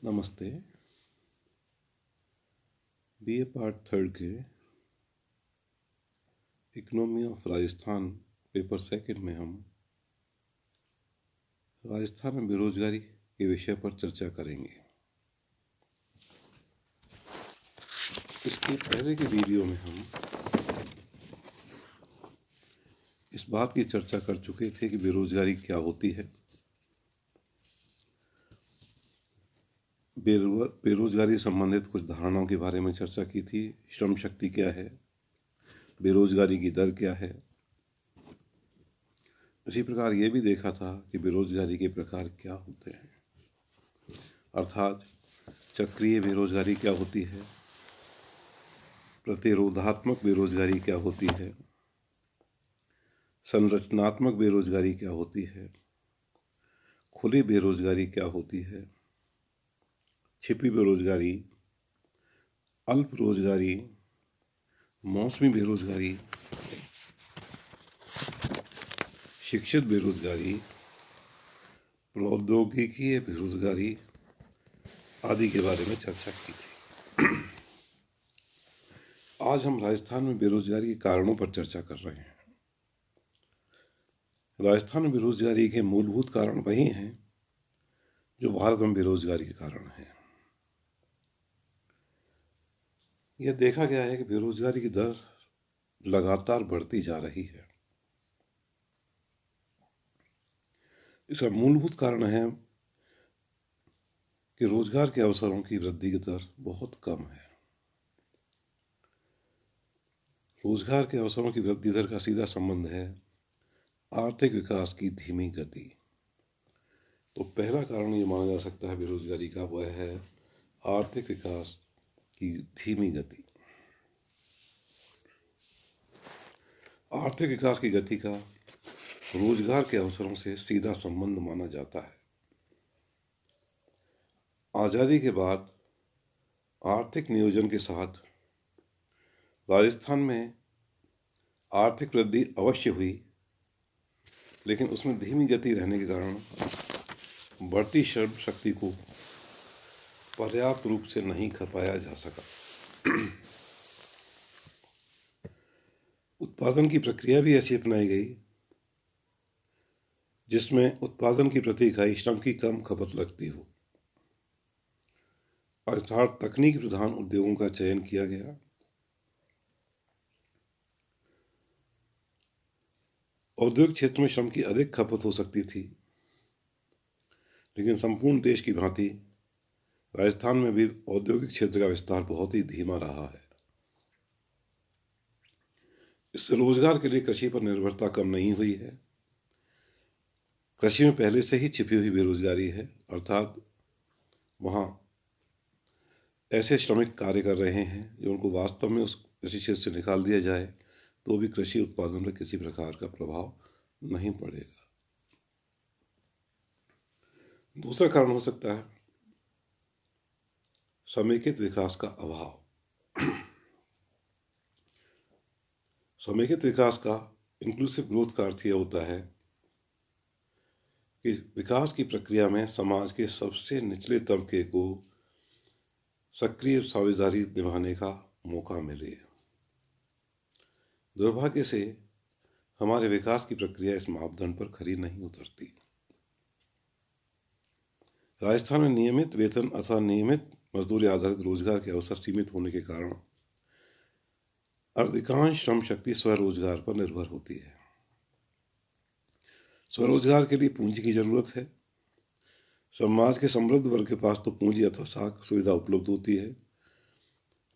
नमस्ते। BA part third के economy of Rajasthan paper second में हम राजस्थान में बेरोजगारी के विषय पर चर्चा करेंगे। इसके पहले के वीडियो में हम इस बात की चर्चा कर चुके थे कि बेरोजगारी क्या होती है, बेरोजगारी संबंधित कुछ धारणाओं के बारे में चर्चा की थी। श्रम शक्ति क्या है, बेरोजगारी की दर क्या है। इसी प्रकार ये भी देखा था कि बेरोजगारी के प्रकार क्या होते हैं, अर्थात चक्रीय बेरोजगारी क्या होती है, प्रतिरोधात्मक बेरोजगारी क्या होती है, संरचनात्मक बेरोजगारी क्या होती है, खुली बेरोजगारी क्या होती है, छिपी बेरोजगारी, अल्प रोजगारी, मौसमी बेरोजगारी, शिक्षित बेरोजगारी, प्रौद्योगिकीय बेरोजगारी आदि के बारे में चर्चा की थी। आज हम राजस्थान में बेरोजगारी के कारणों पर चर्चा कर रहे हैं। राजस्थान में बेरोजगारी के मूलभूत कारण वही हैं जो भारत में बेरोजगारी के कारण हैं। यह देखा गया है कि बेरोजगारी की दर लगातार बढ़ती जा रही है। इसका मूलभूत कारण है कि रोजगार के अवसरों की वृद्धि की दर बहुत कम है। रोजगार के अवसरों की वृद्धि दर का सीधा संबंध है आर्थिक विकास की धीमी गति। तो पहला कारण ये माना जा सकता है बेरोजगारी का, वह है आर्थिक विकास की धीमी गति। आर्थिक विकास की गति का रोजगार के अवसरों से सीधा संबंध माना जाता है। आजादी के बाद आर्थिक नियोजन के साथ राजस्थान में आर्थिक वृद्धि अवश्य हुई, लेकिन उसमें धीमी गति रहने के कारण बढ़ती श्रम शक्ति को पर्याप्त रूप से नहीं खपाया जा सका। उत्पादन की प्रक्रिया भी ऐसी अपनाई गई जिसमें उत्पादन की प्रति इकाई श्रम की कम खपत लगती हो, अर्थात तकनीक प्रधान उद्योगों का चयन किया गया। औद्योगिक क्षेत्र में श्रम की अधिक खपत हो सकती थी, लेकिन संपूर्ण देश की भांति राजस्थान में भी औद्योगिक क्षेत्र का विस्तार बहुत ही धीमा रहा है। इससे रोजगार के लिए कृषि पर निर्भरता कम नहीं हुई है। कृषि में पहले से ही छिपी हुई बेरोजगारी है, अर्थात वहाँ ऐसे श्रमिक कार्य कर रहे हैं जो उनको वास्तव में उस कृषि क्षेत्र से निकाल दिया जाए तो भी कृषि उत्पादन में किसी प्रकार का प्रभाव नहीं पड़ेगा। दूसरा कारण हो सकता है समेकित विकास का अभाव। समेकित विकास का इंक्लूसिव ग्रोथ का अर्थ यह होता है कि विकास की प्रक्रिया में समाज के सबसे निचले तबके को सक्रिय साझेदारी निभाने का मौका मिले। दुर्भाग्य से हमारे विकास की प्रक्रिया इस मापदंड पर खरी नहीं उतरती। राजस्थान में नियमित वेतन अथवा नियमित मजदूरी आधारित रोजगार के अवसर सीमित होने के कारण अधिकांश श्रम शक्ति स्वरोजगार पर निर्भर होती है। स्वरोजगार के लिए पूंजी की जरूरत है। समाज के समृद्ध वर्ग के पास तो पूंजी अथवा साख सुविधा उपलब्ध होती है,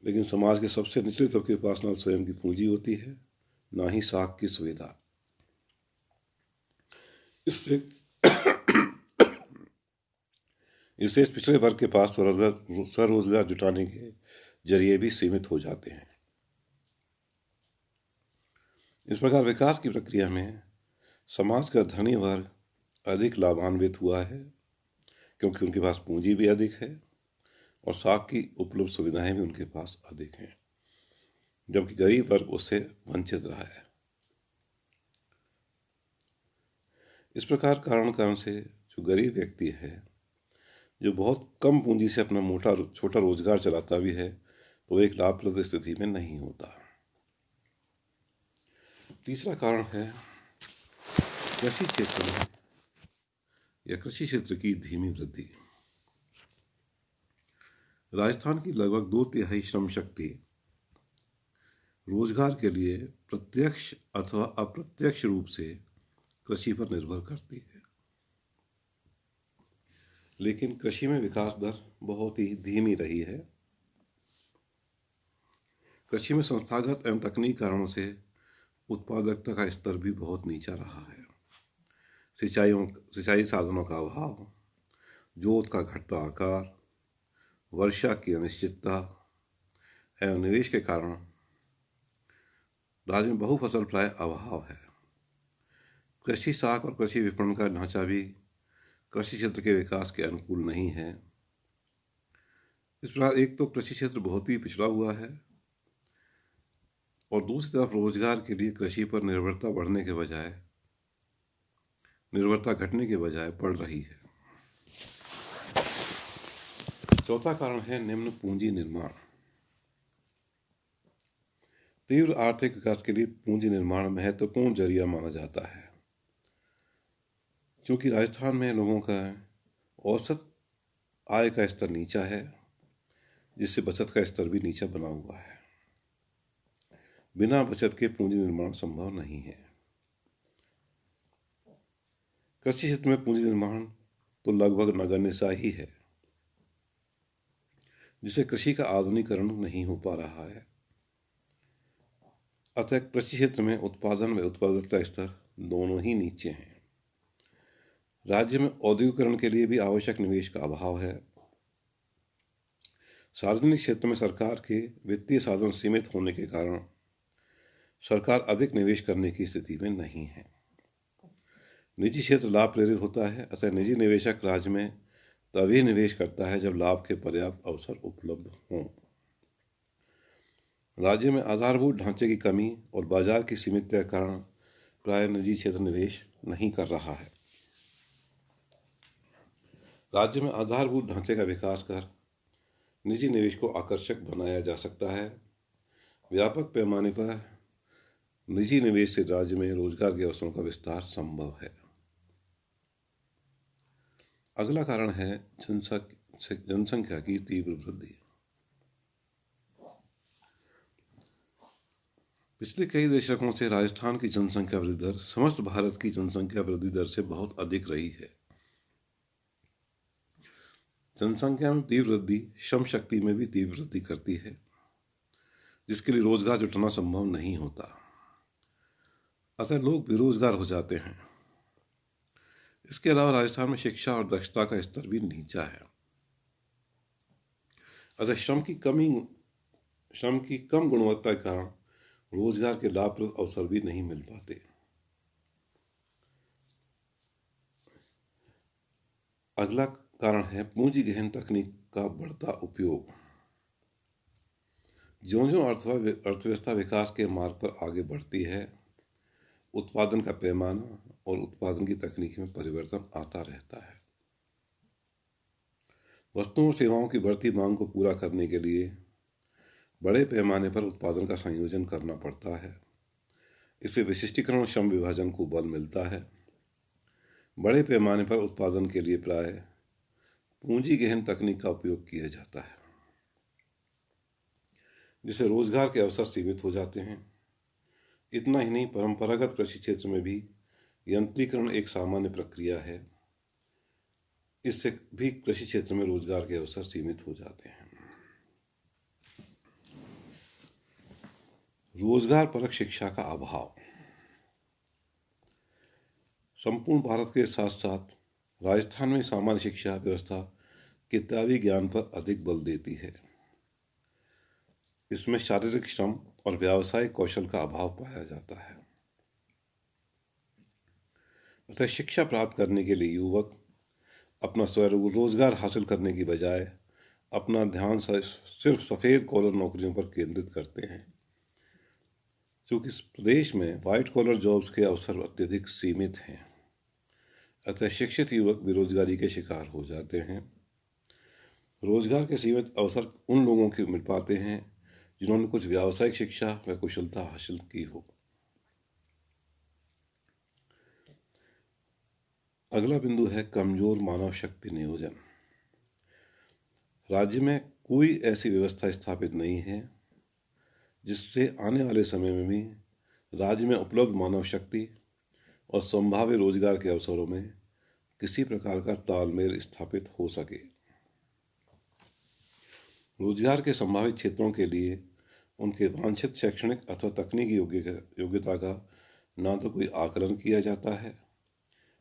लेकिन समाज के सबसे निचले तबके के पास ना स्वयं की पूंजी होती है, ना ही साख की सुविधा। इससे इस पिछले वर्ग के पास स्वरोजगार जुटाने के जरिए भी सीमित हो जाते हैं। इस प्रकार विकास की प्रक्रिया में समाज का धनी वर्ग अधिक लाभान्वित हुआ है, क्योंकि उनके पास पूंजी भी अधिक है और साख की उपलब्ध सुविधाएं भी उनके पास अधिक हैं, जबकि गरीब वर्ग उससे वंचित रहा है। इस प्रकार कारण से जो गरीब व्यक्ति है जो बहुत कम पूंजी से अपना छोटा रोजगार चलाता भी है तो एक लाभप्रद स्थिति में नहीं होता। तीसरा कारण है कृषि क्षेत्र में या कृषि क्षेत्र की धीमी वृद्धि। राजस्थान की लगभग 2/3 श्रम शक्ति रोजगार के लिए प्रत्यक्ष अथवा अप्रत्यक्ष रूप से कृषि पर निर्भर करती है, लेकिन कृषि में विकास दर बहुत ही धीमी रही है। कृषि में संस्थागत एवं तकनीकी कारणों से उत्पादकता का स्तर भी बहुत नीचा रहा है। सिंचाई साधनों का अभाव, जोत का घटता आकार, वर्षा की अनिश्चितता एवं निवेश के कारण राज्य में बहुफसल प्राय अभाव है। कृषि साख और कृषि विपणन का ढांचा भी कृषि क्षेत्र के विकास के अनुकूल नहीं है। इस प्रकार एक तो कृषि क्षेत्र बहुत ही पिछड़ा हुआ है और दूसरी तरफ रोजगार के लिए कृषि पर निर्भरता घटने के बजाय बढ़ रही है। चौथा कारण है निम्न पूंजी निर्माण। तीव्र आर्थिक विकास के लिए पूंजी निर्माण महत्वपूर्ण जरिया माना जाता है। क्योंकि राजस्थान में लोगों का औसत आय का स्तर नीचा है, जिससे बचत का स्तर भी नीचा बना हुआ है। बिना बचत के पूंजी निर्माण संभव नहीं है। कृषि क्षेत्र में पूंजी निर्माण तो लगभग नगण्य सा ही है, जिससे कृषि का आधुनिकीकरण नहीं हो पा रहा है। अतः कृषि क्षेत्र में उत्पादन व उत्पादकता स्तर दोनों ही नीचे हैं। राज्य में औद्योगिकरण के लिए भी आवश्यक निवेश का अभाव है। सार्वजनिक क्षेत्र में सरकार के वित्तीय साधन सीमित होने के कारण सरकार अधिक निवेश करने की स्थिति में नहीं है। निजी क्षेत्र लाभ प्रेरित होता है, अतः निजी निवेशक राज्य में तभी निवेश करता है जब लाभ के पर्याप्त अवसर उपलब्ध हों। राज्य में आधारभूत ढांचे की कमी और बाजार की सीमितता के कारण प्राय निजी क्षेत्र निवेश नहीं कर रहा है। राज्य में आधारभूत ढांचे का विकास कर निजी निवेश को आकर्षक बनाया जा सकता है। व्यापक पैमाने पर निजी निवेश से राज्य में रोजगार के अवसरों का विस्तार संभव है। अगला कारण है जनसंख्या की तीव्र वृद्धि। पिछले कई दशकों से राजस्थान की जनसंख्या वृद्धि दर समस्त भारत की जनसंख्या वृद्धि दर से बहुत अधिक रही है। जनसंख्या में तीव्र वृद्धि श्रम शक्ति में भी तीव्र वृद्धि करती है, जिसके लिए रोजगार जुटाना संभव नहीं होता। अतः लोग बेरोजगार हो जाते हैं। इसके अलावा राजस्थान में शिक्षा और दक्षता का स्तर भी नीचा है। अतः श्रम की कम गुणवत्ता के कारण रोजगार के लाभप्रद अवसर भी नहीं मिल पाते। अगला कारण है पूंजी गहन तकनीक का बढ़ता उपयोग। ज्यों-ज्यों अर्थव्यवस्था विकास के मार्ग पर आगे बढ़ती है, उत्पादन का पैमाना और उत्पादन की तकनीक में परिवर्तन आता रहता है। वस्तुओं और सेवाओं की बढ़ती मांग को पूरा करने के लिए बड़े पैमाने पर उत्पादन का संयोजन करना पड़ता है। इससे विशिष्टीकरण और श्रम विभाजन को बल मिलता है। बड़े पैमाने पर उत्पादन के लिए प्राय पूंजी गहन तकनीक का उपयोग किया जाता है, जिससे रोजगार के अवसर सीमित हो जाते हैं। इतना ही नहीं, परंपरागत कृषि क्षेत्र में भी यंत्रीकरण एक सामान्य प्रक्रिया है। इससे भी कृषि क्षेत्र में रोजगार के अवसर सीमित हो जाते हैं। रोजगार परक शिक्षा का अभाव संपूर्ण भारत के साथ साथ राजस्थान में सामान्य शिक्षा व्यवस्था किताबी ज्ञान पर अधिक बल देती है। इसमें शारीरिक श्रम और व्यावसायिक कौशल का अभाव पाया जाता है। अतः शिक्षा प्राप्त करने के लिए युवक अपना स्वरोजगार हासिल करने की बजाय अपना ध्यान सिर्फ सफ़ेद कॉलर नौकरियों पर केंद्रित करते हैं। क्योंकि इस प्रदेश में वाइट कॉलर जॉब्स के अवसर अत्यधिक सीमित हैं, अतः शिक्षित युवक बेरोजगारी के शिकार हो जाते हैं। रोजगार के सीमित अवसर उन लोगों को मिल पाते हैं जिन्होंने कुछ व्यावसायिक शिक्षा व कुशलता हासिल की हो। अगला बिंदु है कमजोर मानव शक्ति नियोजन। राज्य में कोई ऐसी व्यवस्था स्थापित नहीं है जिससे आने वाले समय में भी राज्य में उपलब्ध मानव शक्ति और संभाव्य रोजगार के अवसरों में किसी प्रकार का तालमेल स्थापित हो सके। रोजगार के संभावित क्षेत्रों के लिए उनके वांछित शैक्षणिक अथवा तकनीकी योग्यता का ना तो कोई आकलन किया जाता है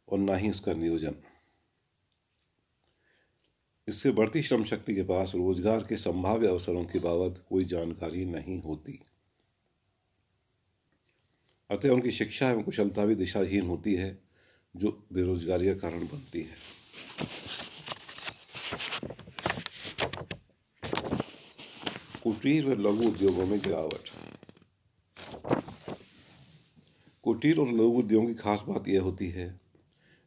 और ना ही उसका नियोजन। इससे बढ़ती श्रम शक्ति के पास रोजगार के संभाव्य अवसरों के बाबत कोई जानकारी नहीं होती, अतः उनकी शिक्षा एवं कुशलता भी दिशाहीन होती है, जो बेरोजगारी का कारण बनती है। कुटीर व लघु उद्योगों में गिरावट। कुटीर और लघु उद्योगों की खास बात यह होती है,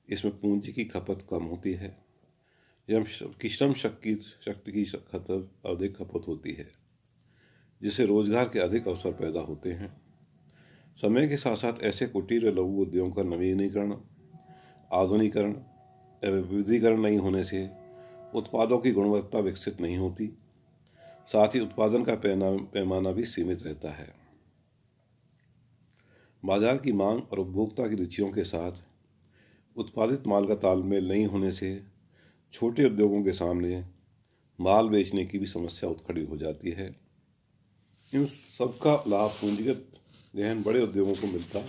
इसमें पूंजी की खपत कम होती है, जबकि श्रम शक्ति की अधिक खपत होती है, जिससे रोजगार के अधिक अवसर पैदा होते हैं। समय के साथ साथ ऐसे कुटीर व लघु उद्योगों का नवीनीकरण, आधुनिकीकरण एवं विविधीकरण नहीं होने से उत्पादों की गुणवत्ता विकसित नहीं होती, साथ ही उत्पादन का पैमाना भी सीमित रहता है। बाजार की मांग और उपभोक्ता की रुचियों के साथ उत्पादित माल का तालमेल नहीं होने से छोटे उद्योगों के सामने माल बेचने की भी समस्या खड़ी हो जाती है। इन सबका लाभ पूंजीगत गहन बड़े उद्योगों को मिलता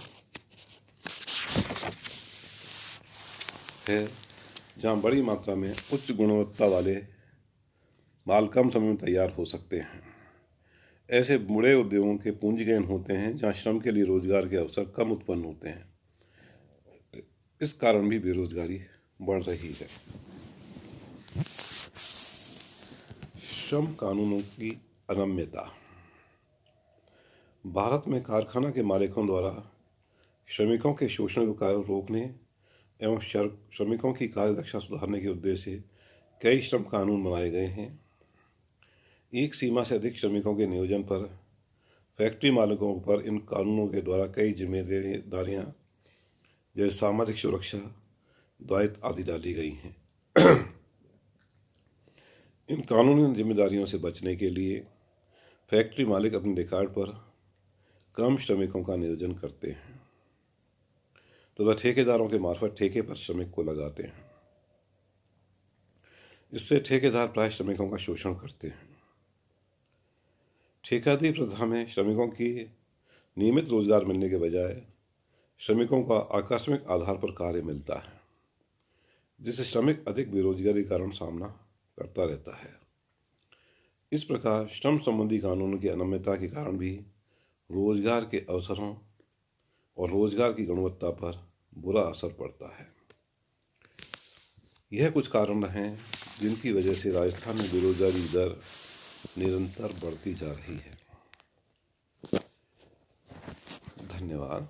है, जहां बड़ी मात्रा में उच्च गुणवत्ता वाले माल कम समय में तैयार हो सकते हैं। ऐसे बड़े उद्योगों के पूंजीगहन होते हैं जहां श्रम के लिए रोजगार के अवसर कम उत्पन्न होते हैं। इस कारण भी बेरोजगारी बढ़ रही है। श्रम कानूनों की अनम्यता। भारत में कारखाना के मालिकों द्वारा श्रमिकों के शोषण को रोकने एवं श्रमिकों की कार्यदक्षता सुधारने के उद्देश्य से कई श्रम कानून बनाए गए हैं। एक सीमा से अधिक श्रमिकों के नियोजन पर फैक्ट्री मालिकों पर इन कानूनों के द्वारा कई जिम्मेदारियां जैसे सामाजिक सुरक्षा, दायित्व आदि डाली गई हैं। इन कानूनी जिम्मेदारियों से बचने के लिए फैक्ट्री मालिक अपने रिकॉर्ड पर कम श्रमिकों का नियोजन करते हैं तथा ठेकेदारों के मार्फत ठेके पर श्रमिक को लगाते हैं। इससे ठेकेदार प्राय श्रमिकों का शोषण करते हैं। ठेकेदारी प्रथा में श्रमिकों की नियमित रोजगार मिलने के बजाय श्रमिकों का आकस्मिक आधार पर कार्य मिलता है, जिससे श्रमिक अधिक बेरोजगारी का कारण सामना करता रहता है। इस प्रकार श्रम संबंधी कानूनों की अनम्यता के कारण भी रोजगार के अवसरों और रोजगार की गुणवत्ता पर बुरा असर पड़ता है। यह कुछ कारण हैं जिनकी वजह से राजस्थान में बेरोजगारी दर निरंतर बढ़ती जा रही है। धन्यवाद।